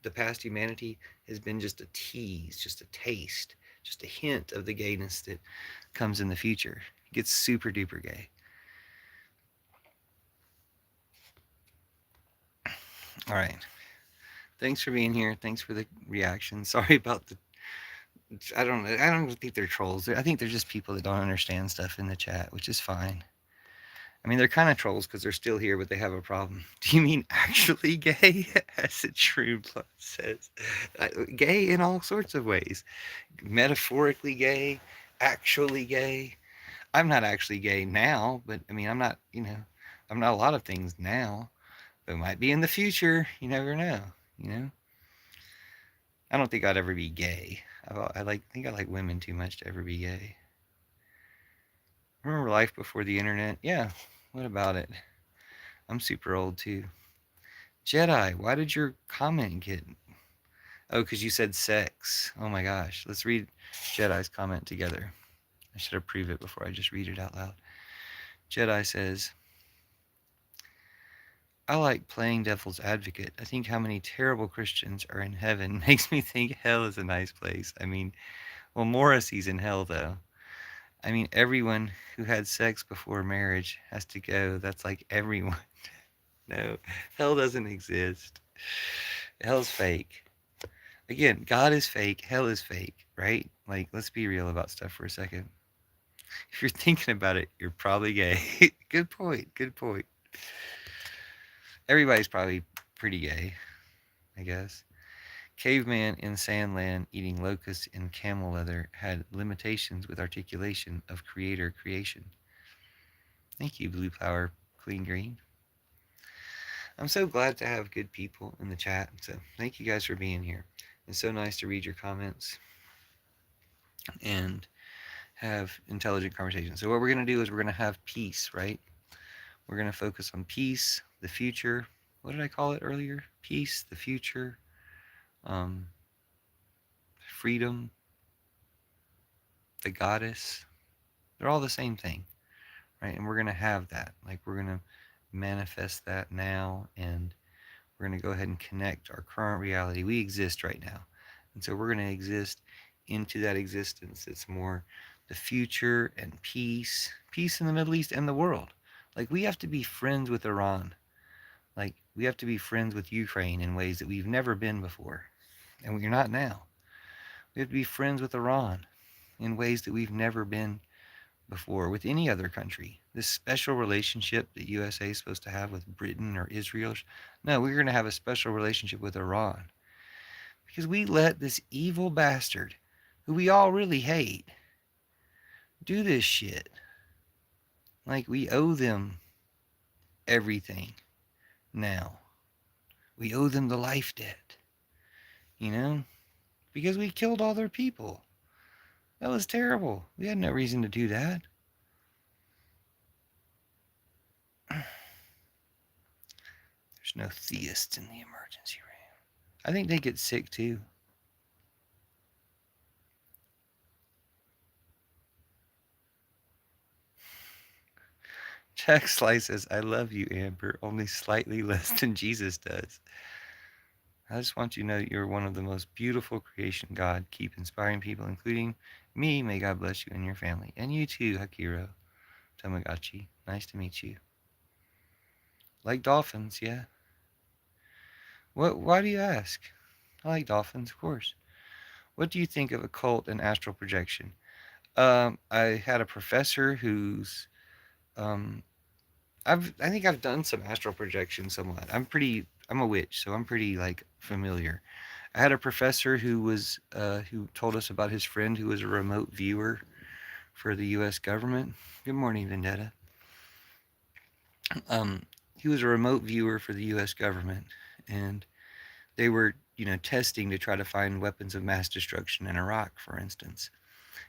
the past humanity has been just a tease, just a taste. just a hint of the gayness that comes in the future. It gets super duper gay. All right. Thanks for being here. Thanks for the reaction. Sorry about the. I don't think they're trolls. I think they're just people that don't understand stuff in the chat, which is fine. I mean, they're kind of trolls because they're still here, but they have a problem. Do you mean actually gay? As a true blood says. Gay in all sorts of ways. Metaphorically gay, actually gay. I'm not actually gay now, but I mean, I'm not, I'm not a lot of things now, but might be in the future. You never know, you know? I don't think I'd ever be gay. I think I like women too much to ever be gay. Remember life before the internet? Yeah. What about it? I'm super old too. Jedi, why did your comment get? Oh, because you said sex. Oh my gosh. Let's read Jedi's comment together. I should approve it before I just read it out loud. Jedi says, I like playing devil's advocate. I think how many terrible Christians are in heaven makes me think hell is a nice place. I mean, well, Morrissey's in hell, though. I mean, everyone who had sex before marriage has to go. That's like everyone. No, hell doesn't exist. Hell's fake. Again, God is fake. Hell is fake, right? Like, let's be real about stuff for a second. If you're thinking about it, you're probably gay. Good point. Good point. Everybody's probably pretty gay, I guess. Caveman in Sandland eating locusts in camel leather had limitations with articulation of creator creation. Thank you, Blue Power Clean Green. I'm so glad to have good people in the chat. So thank you guys for being here. It's so nice to read your comments and have intelligent conversations. So what we're going to do is we're going to have peace, right? We're going to focus on peace, the future. What did I call it earlier? Peace, the future, freedom, the goddess. They're all the same thing, right? And we're going to have that. Like, we're going to manifest that now, and we're going to go ahead and connect our current reality. We exist right now. And so we're going to exist into that existence. It's more the future and peace in the Middle East and the world. Like, we have to be friends with Iran. Like, we have to be friends with Ukraine in ways that we've never been before. And we're not now. We have to be friends with Iran in ways that we've never been before with any other country. This special relationship that USA is supposed to have with Britain or Israel. No, we're going to have a special relationship with Iran. Because we let this evil bastard, who we all really hate, do this shit. Like, we owe them everything now. We owe them the life debt. You know? Because we killed all their people. That was terrible. We had no reason to do that. There's no theists in the emergency room. I think they get sick too. Jack Slice says, I love you, Amber, only slightly less than Jesus does. I just want you to know that you're one of the most beautiful creation God. Keep inspiring people, including me. May God bless you and your family. And you too, Hakiro Tamagotchi. Nice to meet you. Like dolphins, yeah. Why do you ask? I like dolphins, of course. What do you think of occult and astral projection? I had a professor who's I think I've done some astral projection somewhat. I'm a witch, so I'm pretty like familiar. I had a professor who told us about his friend who was a remote viewer for the U.S. government. Good morning, Vendetta. He was a remote viewer for the U.S. government, and they were, testing to try to find weapons of mass destruction in Iraq, for instance,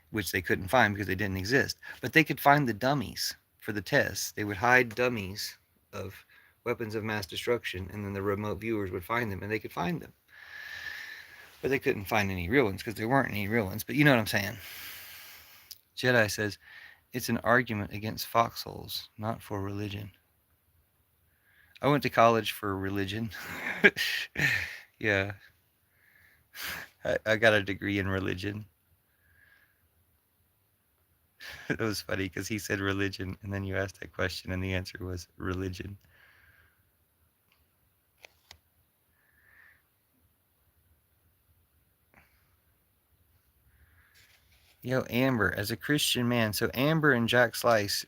which they couldn't find because they didn't exist. But they could find the dummies for the tests. They would hide dummies of weapons of mass destruction, and then the remote viewers would find them, and they could find them. But they couldn't find any real ones because there weren't any real ones. But you know what I'm saying. Jedi says, it's an argument against foxholes, not for religion. I went to college for religion. Yeah. I got a degree in religion. It was funny because he said religion, and then you asked that question, and the answer was religion. Yo, Amber, as a Christian man, so Amber and Jack Slice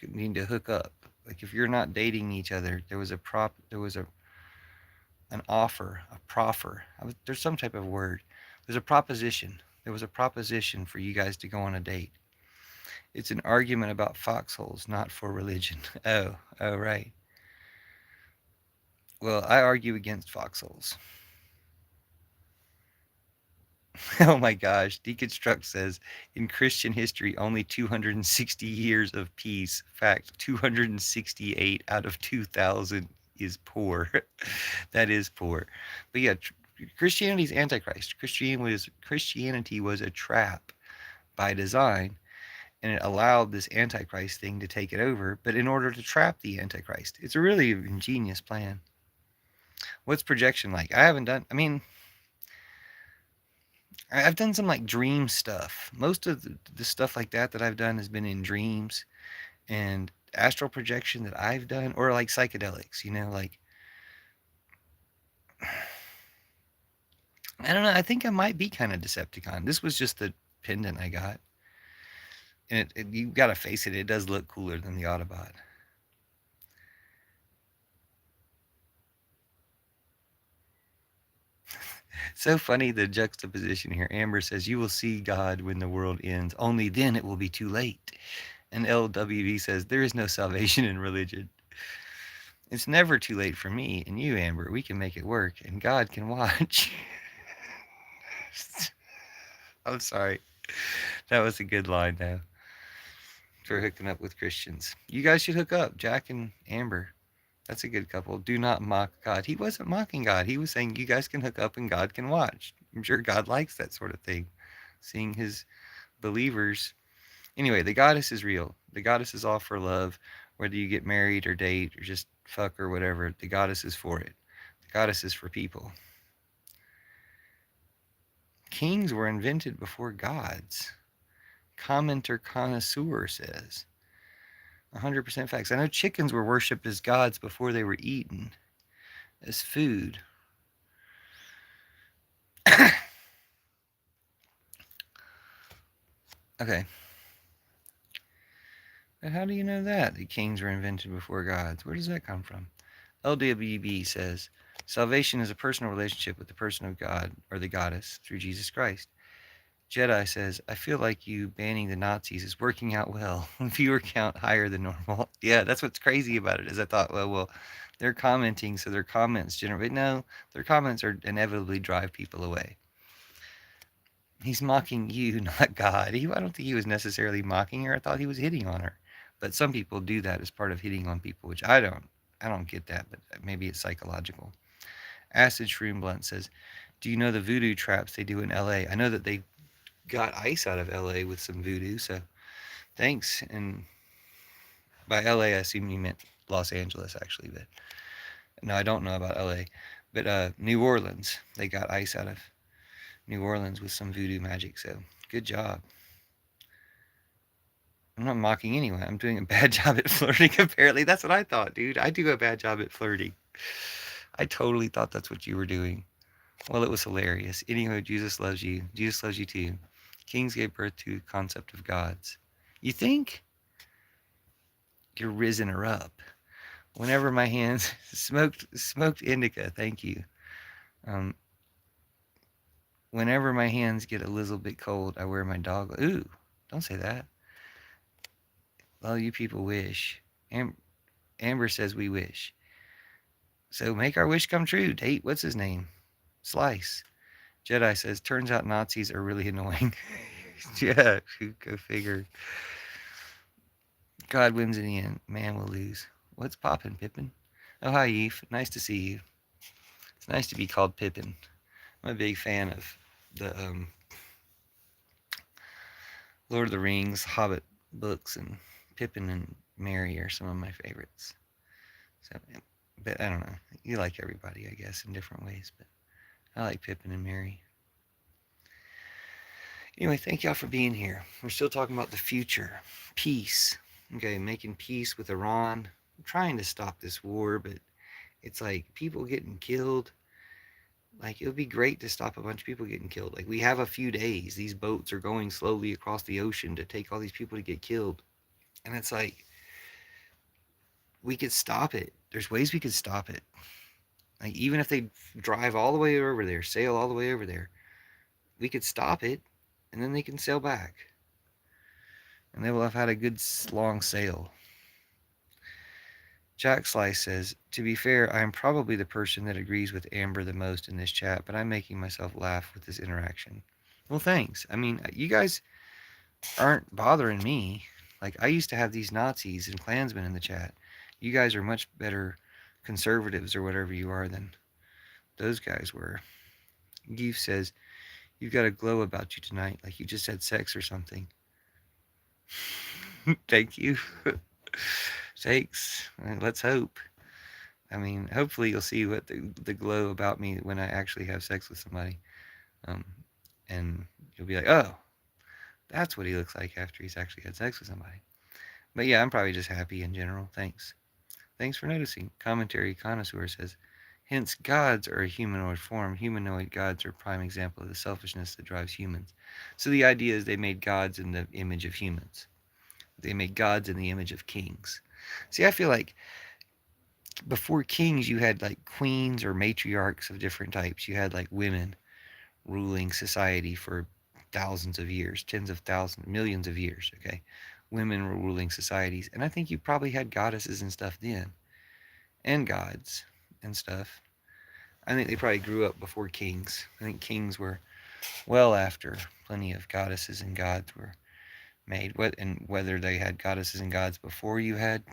need to hook up. Like if you're not dating each other, there was an offer, a proffer. There's some type of word. There's a proposition. There was a proposition for you guys to go on a date. It's an argument about foxholes, not for religion. Oh, right. Well, I argue against foxholes. Oh my gosh. Deconstruct says in Christian history, only 260 years of peace. Fact, 268 out of 2,000 is poor. That is poor. But yeah, Christianity's antichrist. Christianity was a trap by design, and it allowed this antichrist thing to take it over, but in order to trap the antichrist. It's a really ingenious plan. What's projection like? I haven't done, I mean, I've done some like dream stuff. Most of the stuff like that I've done has been in dreams, and astral projection that I've done, or like psychedelics, like I don't know. I think I might be kind of Decepticon. This was just the pendant I got, and you got to face it, it does look cooler than the Autobot. So funny the juxtaposition here. Amber says, "You will see God when the world ends. Only then it will be too late." And LWV says, "There is no salvation in religion. It's never too late for me and you, Amber. We can make it work, and God can watch." I'm sorry. That was a good line, though, for hooking up with Christians. You guys should hook up, Jack and Amber. That's a good couple. Do not mock God. He wasn't mocking God. He was saying you guys can hook up and God can watch. I'm sure God likes that sort of thing. Seeing his believers. Anyway, the goddess is real. The goddess is all for love. Whether you get married or date or just fuck or whatever, the goddess is for it. The goddess is for people. Kings were invented before gods. Commenter connoisseur says. 100% facts. I know chickens were worshipped as gods before they were eaten as food. Okay. But how do you know that? The kings were invented before gods. Where does that come from? LWB says, salvation is a personal relationship with the person of God or the goddess through Jesus Christ. Jedi says, I feel like you banning the Nazis is working out well. Viewer count higher than normal. Yeah, that's what's crazy about it is I thought, well, they're commenting, so their comments generate. No, their comments are inevitably drive people away. He's mocking you, not God. I don't think he was necessarily mocking her. I thought he was hitting on her. But some people do that as part of hitting on people, which I don't get that, but maybe it's psychological. Acid Shroom Blunt says, do you know the voodoo traps they do in LA? I know that they got ice out of LA with some voodoo, so thanks. And by LA, I assume you meant Los Angeles, actually, but no, I don't know about LA. But New Orleans, they got ice out of New Orleans with some voodoo magic, so good job. I'm not mocking anyone. I'm doing a bad job at flirting, apparently. That's what I thought, dude. I do a bad job at flirting. I totally thought that's what you were doing. Well, it was hilarious. Anyway, Jesus loves you. Jesus loves you too. Kings gave birth to the concept of gods. You think? You're risen her up. Whenever my hands smoked indica, thank you. Um, whenever my hands get a little bit cold, I wear my dog. Ooh, don't say that. Well, you people wish. Amber says we wish. So make our wish come true. Date, what's his name? Slice. Jedi says, turns out Nazis are really annoying. Yeah, go figure. God wins in the end. Man will lose. What's poppin', Pippin? Oh, hi, Eve. Nice to see you. It's nice to be called Pippin. I'm a big fan of the Lord of the Rings, Hobbit books, and Pippin and Merry are some of my favorites. So, but I don't know. You like everybody, I guess, in different ways. But I like Pippin and Merry. Anyway, thank y'all for being here. We're still talking about the future, peace. Okay, making peace with Iran. I'm trying to stop this war, but it's like people getting killed. Like, it would be great to stop a bunch of people getting killed. Like, we have a few days. These boats are going slowly across the ocean to take all these people to get killed. And it's like, we could stop it. There's ways we could stop it. Like, even if they drive all the way over there, sail all the way over there, we could stop it, and then they can sail back. And they will have had a good long sail. Jack Slice says, to be fair, I am probably the person that agrees with Amber the most in this chat, but I'm making myself laugh with this interaction. Well, thanks. I mean, you guys aren't bothering me. Like, I used to have these Nazis and Klansmen in the chat. You guys are much better conservatives or whatever you are than those guys were. Geef says, you've got a glow about you tonight, like you just had sex or something. Thank you. Thanks. Let's hope. I mean, hopefully you'll see what the glow about me when I actually have sex with somebody. And you'll be like, oh, that's what he looks like after he's actually had sex with somebody. But yeah, I'm probably just happy in general. Thanks. Thanks for noticing. Commentary Connoisseur says, hence, gods are a humanoid form. Humanoid gods are a prime example of the selfishness that drives humans. So the idea is they made gods in the image of humans. They made gods in the image of kings. See, I feel like before kings, you had like queens or matriarchs of different types. You had like women ruling society for thousands of years, tens of thousands, millions of years, okay? Women were ruling societies. And I think you probably had goddesses and stuff then, and gods and stuff. I think they probably grew up before kings. I think kings were well after plenty of goddesses and gods were made. And whether they had goddesses and gods before you had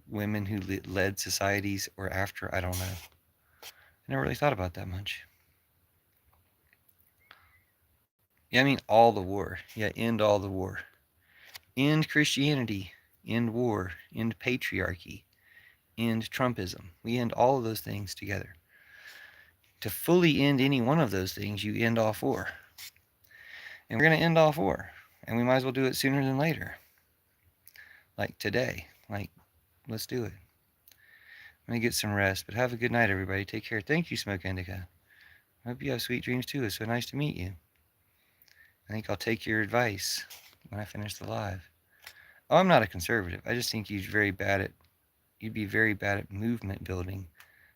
women who led societies or after, I don't know. I never really thought about that much. Yeah, I mean, all the war. Yeah, end all the war. End Christianity. End war. End patriarchy. End Trumpism. We end all of those things together. To fully end any one of those things, you end all four. And we're going to end all four. And we might as well do it sooner than later. Like today. Like, let's do it. I'm going to get some rest. But have a good night, everybody. Take care. Thank you, Smoke Indica. I hope you have sweet dreams, too. It's so nice to meet you. I think I'll take your advice when I finish the live. Oh, I'm not a conservative. I just think you'd be very bad at movement building.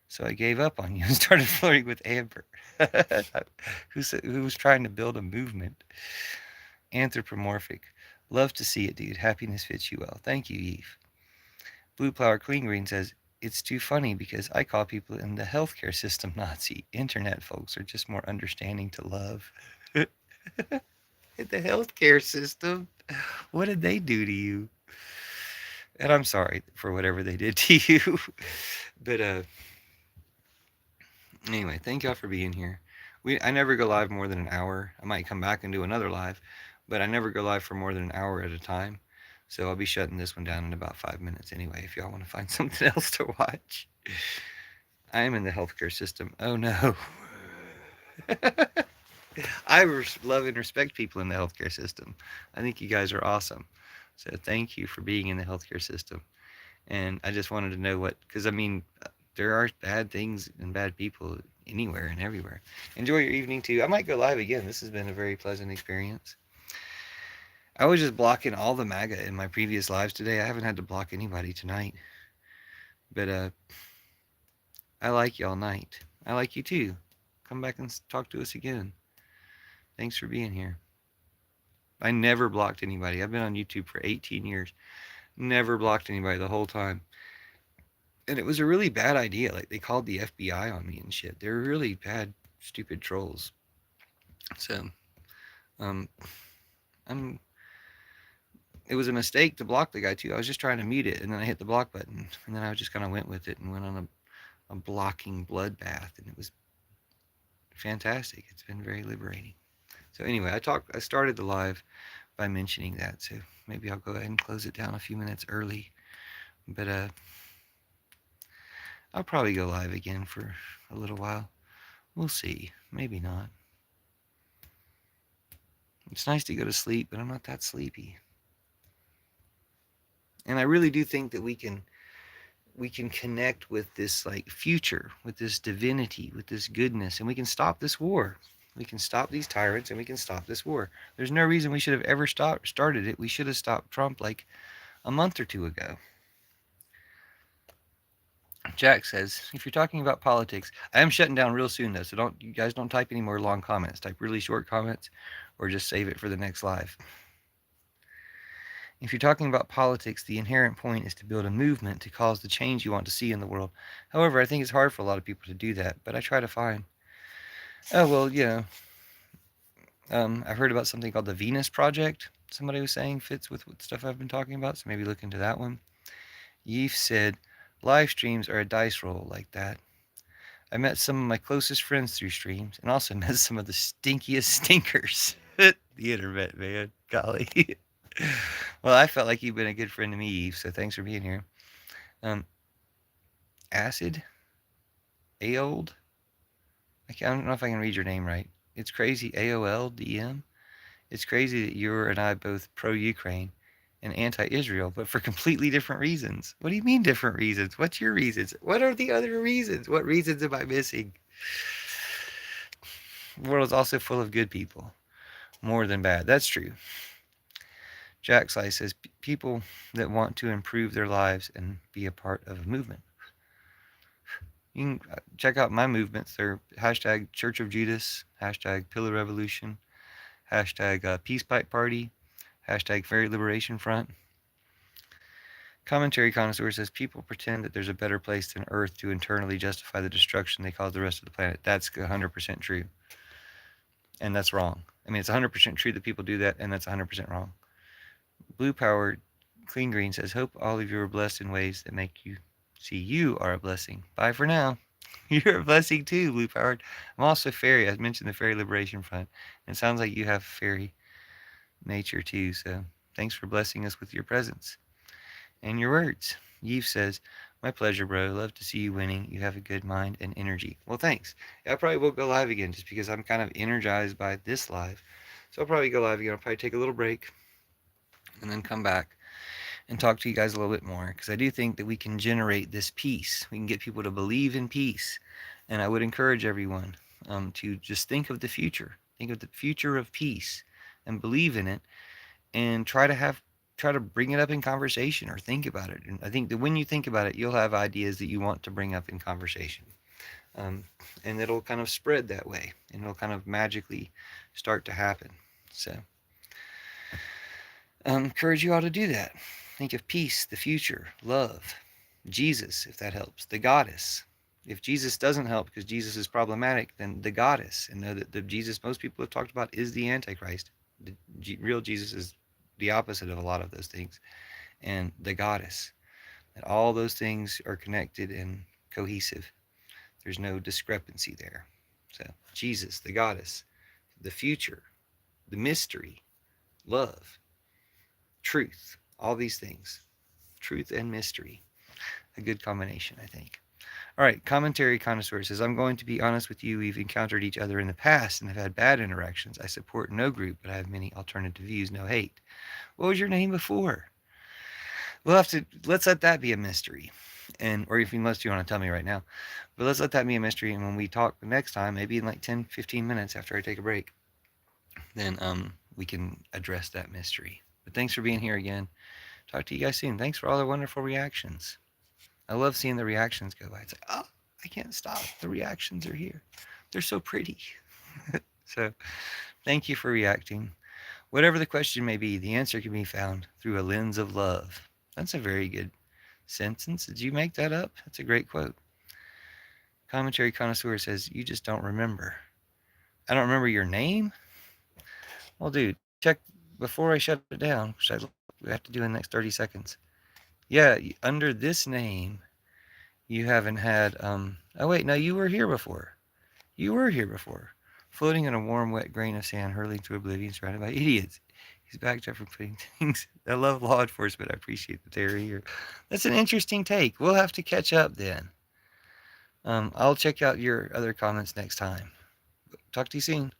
So I gave up on you and started flirting with Amber, who was trying to build a movement. Anthropomorphic. Love to see it, dude. Happiness fits you well. Thank you, Eve. Blue Flower Clean Green says, it's too funny because I call people in the healthcare system Nazi. Internet folks are just more understanding to love. The healthcare system? What did they do to you? And I'm sorry for whatever they did to you. But anyway, thank y'all for being here. I never go live more than an hour. I might come back and do another live, but I never go live for more than an hour at a time. So I'll be shutting this one down in about 5 minutes anyway, if y'all want to find something else to watch. I am in the healthcare system. Oh no. I love and respect people in the healthcare system. I think you guys are awesome. So thank you for being in the healthcare system. And I just wanted to know because I mean, there are bad things and bad people anywhere and everywhere. Enjoy your evening too. I might go live again. This has been a very pleasant experience. I was just blocking all the MAGA in my previous lives today. I haven't had to block anybody tonight. But I like y'all night. I like you too. Come back and talk to us again. Thanks for being here. I never blocked anybody. I've been on YouTube for 18 years. Never blocked anybody the whole time. And it was a really bad idea. Like, they called the FBI on me and shit. They were really bad, stupid trolls. So, it was a mistake to block the guy too. I was just trying to mute it, and then I hit the block button, and then I just kind of went with it and went on a blocking bloodbath, and it was fantastic. It's been very liberating. So anyway, I started the live by mentioning that, so maybe I'll go ahead and close it down a few minutes early. But I'll probably go live again for a little while. We'll see. Maybe not. It's nice to go to sleep, but I'm not that sleepy. And I really do think that we can connect with this like future, with this divinity, with this goodness, and we can stop this war. We can stop these tyrants, and we can stop this war. There's no reason we should have ever started it. We should have stopped Trump like a month or two ago. Jack says, if you're talking about politics, I am shutting down real soon though, so you guys don't type any more long comments. Type really short comments, or just save it for the next live. If you're talking about politics, the inherent point is to build a movement to cause the change you want to see in the world. However, I think it's hard for a lot of people to do that, but I try to find. Oh, well, I've heard about something called the Venus Project. Somebody was saying fits with what stuff I've been talking about, so maybe look into that one. Yeef said, live streams are a dice roll like that. I met some of my closest friends through streams, and also met some of the stinkiest stinkers. The internet, man. Golly. Well, I felt like you've been a good friend to me, Eve, so thanks for being here. Acid? Aold? I don't know if I can read your name right. It's crazy, AOLDM. It's crazy that you and I both pro-Ukraine and anti-Israel, but for completely different reasons. What do you mean different reasons? What's your reasons? What are the other reasons? What reasons am I missing? The world is also full of good people. More than bad. That's true. Jack Slice says, people that want to improve their lives and be a part of a movement. You can check out my movements. They're hashtag Church of Judas, hashtag Pillar Revolution, hashtag Peace Pipe Party, hashtag Fairy Liberation Front. Commentary Connoisseur says, people pretend that there's a better place than Earth to internally justify the destruction they cause the rest of the planet. That's 100% true. And that's wrong. I mean, it's 100% true that people do that, and that's 100% wrong. Blue Powered Clean Green says, hope all of you are blessed in ways that make you see you are a blessing. Bye for now. You're a blessing too, Blue Powered. I'm also fairy. I mentioned the Fairy Liberation Front. It sounds like you have fairy nature too, so thanks for blessing us with your presence and your words. Yves says, my pleasure, bro. Love to see you winning. You have a good mind and energy. Well, thanks. I probably will go live again just because I'm kind of energized by this live. So I'll probably go live again. I'll probably take a little break and then come back and talk to you guys a little bit more, because I do think that we can generate this peace. We can get people to believe in peace. And I would encourage everyone to just think of the future. Think of the future of peace and believe in it, and try to bring it up in conversation or think about it. And I think that when you think about it, you'll have ideas that you want to bring up in conversation. And it'll kind of spread that way, and it'll kind of magically start to happen. So encourage you all to do that. Think of peace, the future, love, Jesus, if that helps, the goddess. If Jesus doesn't help because Jesus is problematic, then the goddess. And know that the Jesus most people have talked about is the Antichrist. The real Jesus is the opposite of a lot of those things. And the goddess. That all those things are connected and cohesive. There's no discrepancy there. So Jesus, the goddess, the future, the mystery, love, truth, all these things. Truth and mystery. A good combination, I think. All right, Commentary Connoisseur says, I'm going to be honest with you. We've encountered each other in the past and have had bad interactions. I support no group, but I have many alternative views, no hate. What was your name before? Let's let that be a mystery. Or if unless you want to tell me right now. But let's let that be a mystery. And when we talk the next time, maybe in like 10, 15 minutes after I take a break, then we can address that mystery. But thanks for being here again. Talk to you guys soon. Thanks for all the wonderful reactions. I love seeing the reactions go by. It's like, oh, I can't stop. The reactions are here. They're so pretty. So thank you for reacting. Whatever the question may be, the answer can be found through a lens of love. That's a very good sentence. Did you make that up? That's a great quote. Commentary Connoisseur says, you just don't remember. I don't remember your name? Well, dude, check before I shut it down, which we have to do in the next 30 seconds. Yeah, under this name, you haven't had, oh wait, no, you were here before. You were here before. Floating in a warm, wet grain of sand, hurling to oblivion, surrounded by idiots. He's backed up from putting things. I love law enforcement. I appreciate the theory here. That's an interesting take. We'll have to catch up then. I'll check out your other comments next time. Talk to you soon.